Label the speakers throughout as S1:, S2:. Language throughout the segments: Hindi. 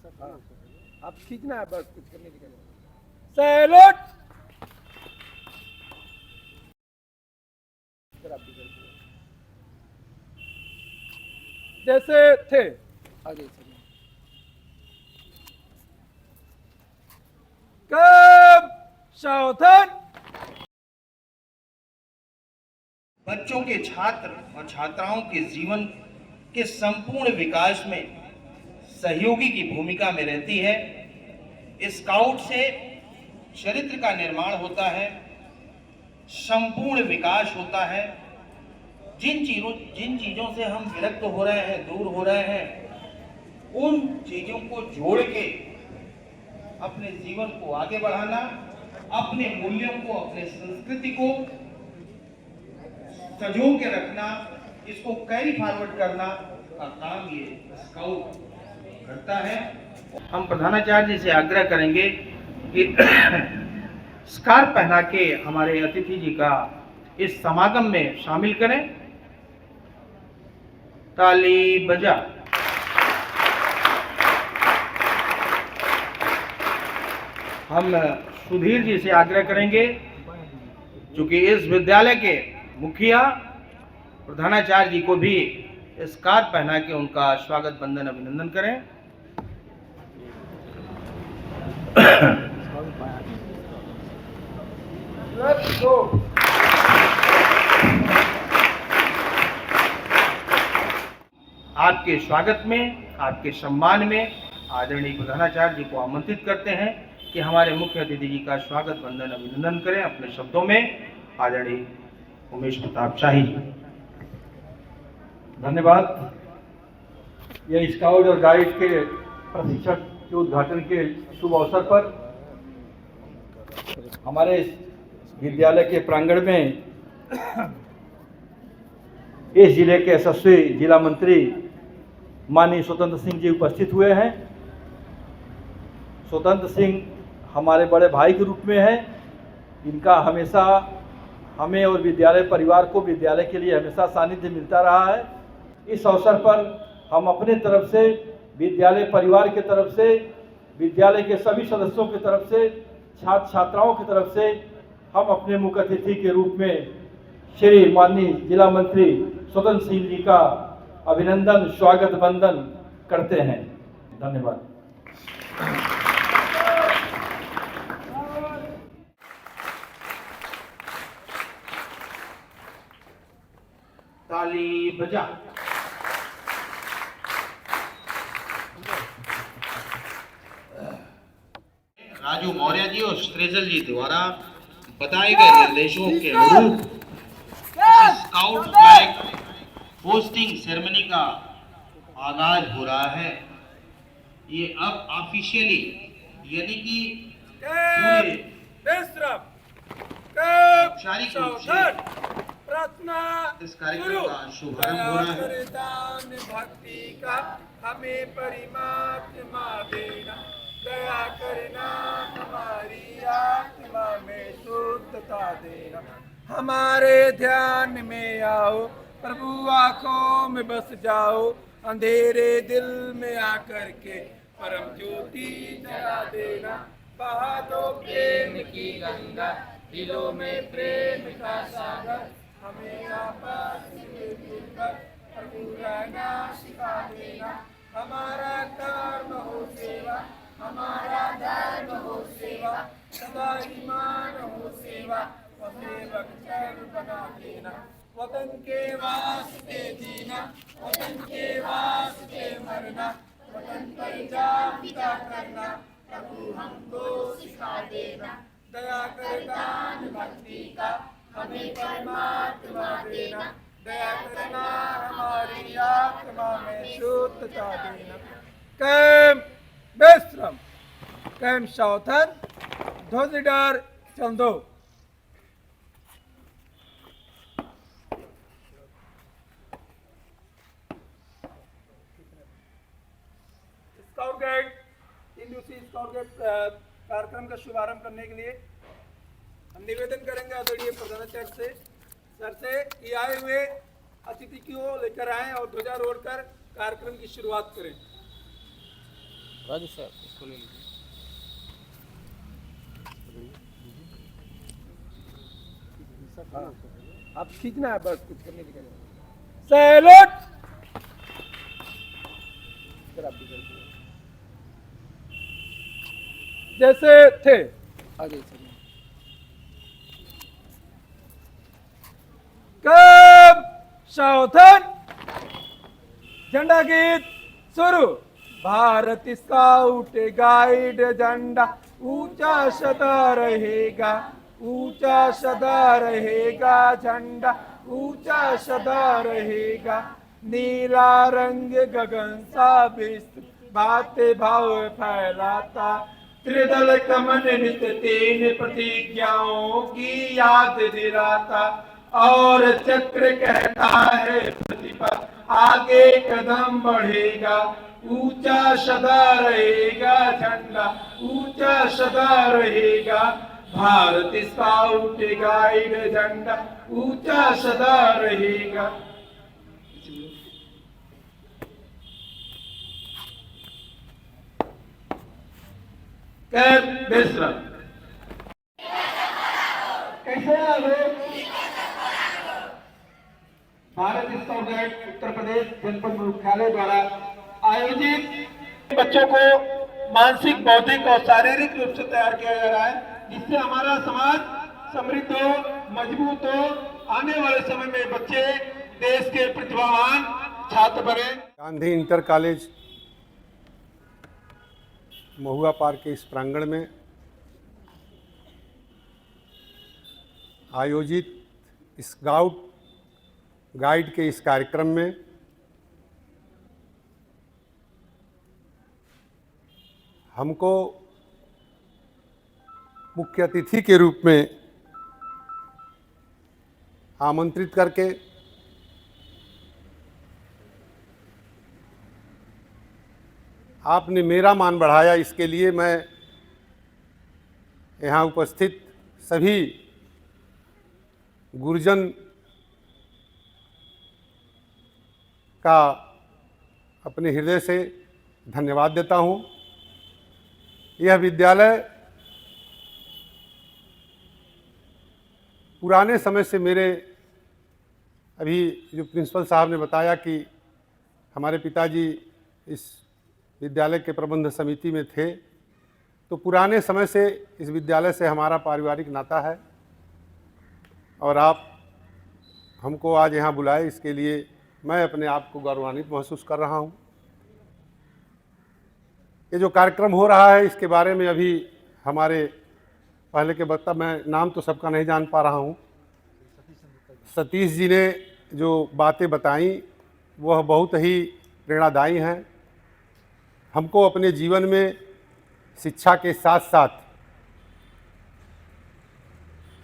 S1: हाँ, आप खींचना है बस, कुछ करने की जरूरत। सैल्यूट। जैसे थे आगे कम सावधान।
S2: बच्चों के छात्र और छात्राओं के जीवन के संपूर्ण विकास में सहयोगी की भूमिका में रहती है। स्काउट से चरित्र का निर्माण होता है, संपूर्ण विकास होता है। जिन चीजों से हम विरक्त हो रहे हैं, दूर हो रहे हैं, उन चीजों को जोड़ के अपने जीवन को आगे बढ़ाना, अपने मूल्यों को, अपने संस्कृति को सजो के रखना, इसको कैरी फॉरवर्ड करना का काम ये स्काउट करता है। हम प्रधानाचार्य जी से आग्रह करेंगे कि स्कार्फ पहना के हमारे अतिथि जी का इस समागम में शामिल करें। ताली बजा। हम सुधीर जी से आग्रह करेंगे, चूंकि इस विद्यालय के मुखिया प्रधानाचार्य जी को भी स्कार्फ पहना के उनका स्वागत बंदन अभिनंदन करें। आपके स्वागत में, आपके सम्मान में आदरणीय प्रधानाचार्य जी को आमंत्रित करते हैं कि हमारे मुख्य अतिथि जी का स्वागत वंदन अभिनंदन करें। अपने शब्दों में आदरणीय उमेश प्रताप शाही जी।
S3: धन्यवाद। यह स्काउट और गाइड के प्रशिक्षण के उद्घाटन के शुभ अवसर पर हमारे विद्यालय के प्रांगण में इस जिले के यशस्वी जिला मंत्री माननीय स्वतंत्र सिंह जी उपस्थित हुए हैं। स्वतंत्र सिंह हमारे बड़े भाई के रूप में हैं। इनका हमेशा हमें और विद्यालय परिवार को विद्यालय के लिए हमेशा सानिध्य मिलता रहा है। इस अवसर पर हम अपने तरफ से, विद्यालय परिवार के तरफ से, विद्यालय के सभी सदस्यों की तरफ से, छात्र छात्राओं की तरफ से हम अपने मुख्य अतिथि के रूप में श्री माननीय जिला मंत्री स्वतंत्र सिंह जी का अभिनंदन, स्वागत वंदन करते हैं। धन्यवाद।
S2: ताली बजा। राजू मौर्य जी और श्रेजल जी द्वारा बताए गए निर्देशों के अनुरूप स्काउट फ्लैग होस्टिंग सेरेमनी का आगाज हो रहा है। ये अब ऑफिशियली यानी कि औपचारिक रूप से
S1: प्रार्थना
S2: इस कार्यक्रम का शुभारंभ हो रहा है।
S1: भक्ति का हमें परिमात्मा देना, दया करना, हमारी आत्मा में शुद्धता देना। हमारे ध्यान में आओ प्रभु, आंखों में बस जाओ, अंधेरे दिल में आकर के परम ज्योति जला देना। बहा दो प्रेम की गंगा, दिलों में प्रेम का सागर, हमें आपस में मिलकर प्रभु रहना सिखा देना। हमारा कर्म हो सेवा, हमारा धर्म हो सेवा, सदा ईमान हो सेवा, सेवक चर बना देना। वतन के वास्ते जीना, वतन के वास्ते मरना, वतन पर जा पिता करना, प्रभु हमको सिखा देना। दया कर दान भक्ति का हमें परमात्मा देना, दया करना, हमारी आत्मा में शुद्धता देना। कैम बेश्रम, कैम सावधान, ध्वजडार चंदो। स्काउट गाइड, इन दिवसीय स्काउट गाइड कार्यक्रम का शुभारंभ करने के लिए हम निवेदन करेंगे आदरणीय प्रधानाचार्य सर से कि आए हुए अतिथि को लेकर आएं और ध्वजारोहण कर कार्यक्रम की शुरुआत करें।
S4: राजू सर इसको ले लीजिए।
S1: आप खींचना है बस, कुछ करने की सैल्यूट। जैसे थे
S4: आ जाइए सर।
S1: कब सावधान, झंडा गीत शुरू। भारत स्काउट गाइड झंडा ऊंचा सदा रहेगा, ऊंचा सदा रहेगा, झंडा ऊंचा सदा रहेगा। नीला रंग गगन सा विस्तृत भाते भाव फैलाता, त्रिदल कमन नित तीन प्रतिज्ञाओं की याद दिलाता। और चक्र कहता है प्रतिभा आगे कदम बढ़ेगा, ऊंचा सदा रहेगा, झंडा ऊंचा सदा रहेगा। भारत स्काउट गाइड झंडा ऊंचा सदा रहेगा। कैब बेसरा कैसे आ गए? भारत स्काउट गाइड उत्तर प्रदेश जनपद मुख्यालय द्वारा आयोजित बच्चों को मानसिक, बौद्धिक और शारीरिक रूप से तैयार किया जा रहा है, जिससे हमारा समाज समृद्ध हो, मजबूत हो। आने वाले समय में बच्चे देश के प्रतिभावान छात्र बने।
S5: गांधी इंटर कॉलेज महुआ पार्क के इस प्रांगण में आयोजित स्काउट गाइड के इस कार्यक्रम में हमको मुख्य अतिथि के रूप में आमंत्रित करके आपने मेरा मान बढ़ाया, इसके लिए मैं यहाँ उपस्थित सभी गुरुजन का अपने हृदय से धन्यवाद देता हूँ। यह विद्यालय पुराने समय से मेरे, अभी जो प्रिंसिपल साहब ने बताया कि हमारे पिताजी इस विद्यालय के प्रबंध समिति में थे, तो पुराने समय से इस विद्यालय से हमारा पारिवारिक नाता है। और आप हमको आज यहाँ बुलाए, इसके लिए मैं अपने आप को गौरवान्वित महसूस कर रहा हूँ। ये जो कार्यक्रम हो रहा है, इसके बारे में अभी हमारे पहले के वक्ता, मैं नाम तो सबका नहीं जान पा रहा हूँ, सतीश जी ने जो बातें बताई वह बहुत ही प्रेरणादायी हैं। हमको अपने जीवन में शिक्षा के साथ साथ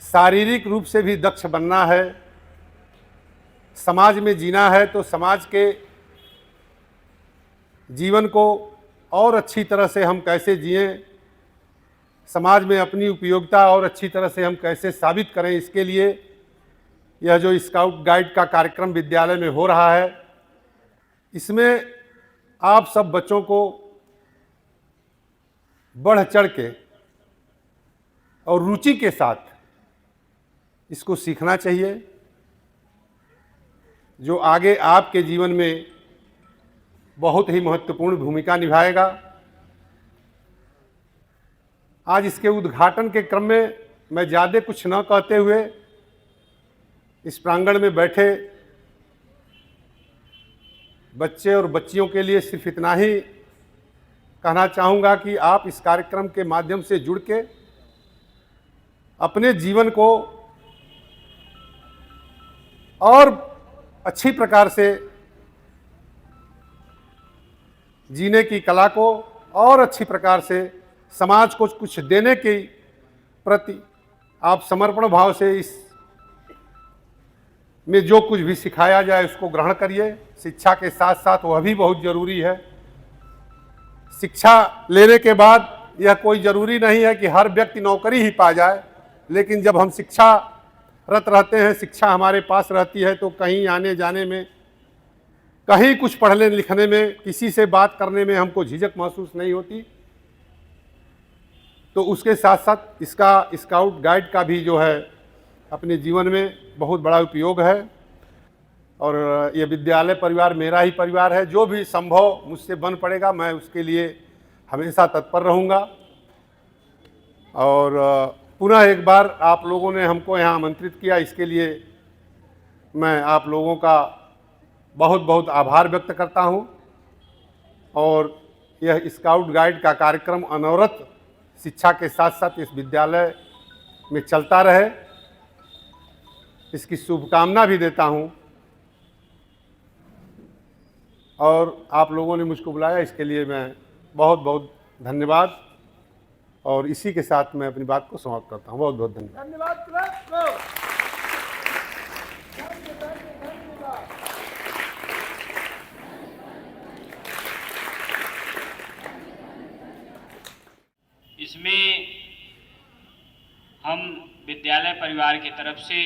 S5: शारीरिक रूप से भी दक्ष बनना है। समाज में जीना है तो समाज के जीवन को और अच्छी तरह से हम कैसे जिएं, समाज में अपनी उपयोगिता और अच्छी तरह से हम कैसे साबित करें, इसके लिए यह जो स्काउट गाइड का कार्यक्रम विद्यालय में हो रहा है, इसमें आप सब बच्चों को बढ़ चढ़ के और रुचि के साथ इसको सीखना चाहिए, जो आगे आपके जीवन में बहुत ही महत्वपूर्ण भूमिका निभाएगा। आज इसके उद्घाटन के क्रम में मैं ज़्यादा कुछ न कहते हुए इस प्रांगण में बैठे बच्चे और बच्चियों के लिए सिर्फ इतना ही कहना चाहूँगा कि आप इस कार्यक्रम के माध्यम से जुड़ के अपने जीवन को और अच्छी प्रकार से जीने की कला को और अच्छी प्रकार से समाज को कुछ देने के प्रति आप समर्पण भाव से इस में जो कुछ भी सिखाया जाए उसको ग्रहण करिए। शिक्षा के साथ साथ वह भी बहुत ज़रूरी है। शिक्षा लेने के बाद यह कोई ज़रूरी नहीं है कि हर व्यक्ति नौकरी ही पा जाए, लेकिन जब हम शिक्षारत रहते हैं, शिक्षा हमारे पास रहती है, तो कहीं आने जाने में कहीं कुछ पढ़ने लिखने में, किसी से बात करने में हमको झिझक महसूस नहीं होती। तो उसके साथ साथ इसका स्काउट गाइड का भी जो है अपने जीवन में बहुत बड़ा उपयोग है। और ये विद्यालय परिवार मेरा ही परिवार है। जो भी संभव मुझसे बन पड़ेगा मैं उसके लिए हमेशा तत्पर रहूँगा। और पुनः एक बार आप लोगों ने हमको यहाँ आमंत्रित किया, इसके लिए मैं आप लोगों का बहुत बहुत आभार व्यक्त करता हूँ। और यह स्काउट गाइड का कार्यक्रम अनवरत शिक्षा के साथ साथ इस विद्यालय में चलता रहे, इसकी शुभकामना भी देता हूँ। और आप लोगों ने मुझको बुलाया, इसके लिए मैं बहुत बहुत धन्यवाद। और इसी के साथ मैं अपनी बात को समाप्त करता हूँ। बहुत बहुत धन्यवाद।
S1: धन्यवाद क्लब को।
S6: इसमें हम विद्यालय परिवार की तरफ से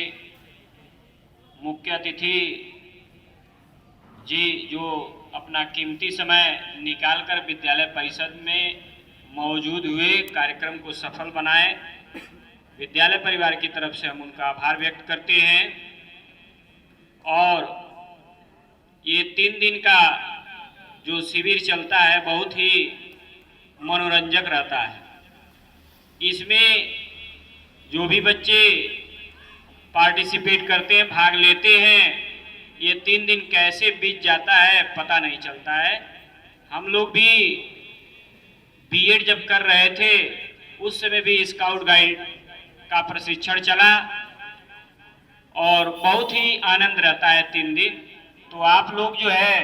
S6: मुख्य अतिथि जी जो अपना कीमती समय निकालकर विद्यालय परिषद में मौजूद हुए, कार्यक्रम को सफल बनाए, विद्यालय परिवार की तरफ से हम उनका आभार व्यक्त करते हैं। और ये 3 दिन का जो शिविर चलता है बहुत ही मनोरंजक रहता है। इसमें जो भी बच्चे पार्टिसिपेट करते हैं, भाग लेते हैं, ये 3 दिन कैसे बीत जाता है पता नहीं चलता है। हम लोग भी बीएड जब कर रहे थे उस समय भी स्काउट गाइड का प्रशिक्षण चला और बहुत ही आनंद रहता है 3 दिन। तो आप लोग जो है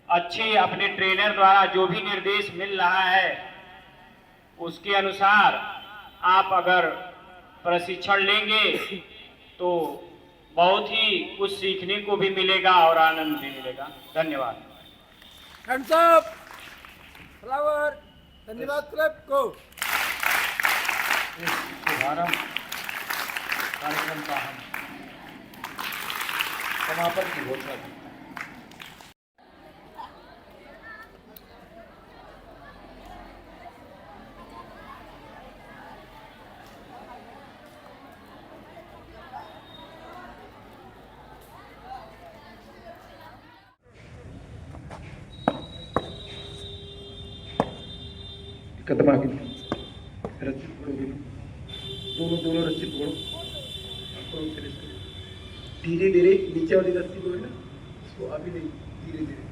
S6: अच्छे अपने ट्रेनर द्वारा जो भी निर्देश मिल रहा है उसके अनुसार आप अगर प्रशिक्षण लेंगे तो बहुत ही कुछ सीखने को भी मिलेगा और आनंद भी मिलेगा। धन्यवाद।
S1: Hands up, flower. धन्यवाद क्लब को।
S3: इस शुभारंभ कार्यक्रम का हम समापन की घोषणा की।
S7: कदम आगे रस्सी पकड़ो, दोनों रस्सी पकड़ो, धीरे धीरे नीचे वाली रस्सी को है ना, इसको अभी नहीं, धीरे धीरे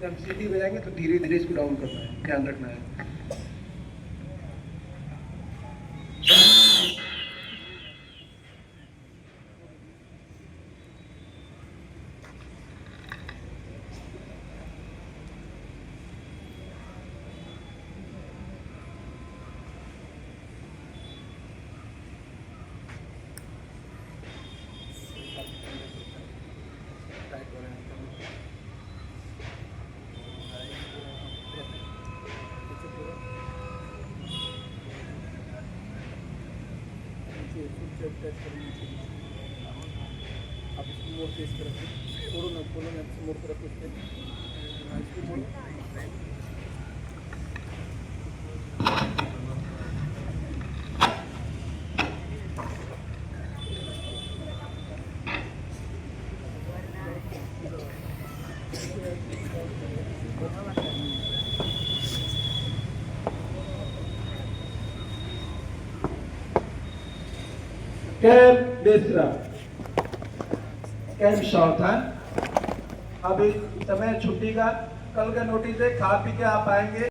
S7: जब हम सीटी बजाएंगे तो धीरे धीरे इसको डाउन करना है, ध्यान रखना है।
S4: आप इसको मोड़ के इस तरफ से मोड़ो ना, खोलो ना, मोड़ कर रखो इसको मोड़ो।
S1: कैंप बेसरा, कैंप सावधान। अब इस समय छुट्टी का, कल का नोटिस है, खा पी के आप आएंगे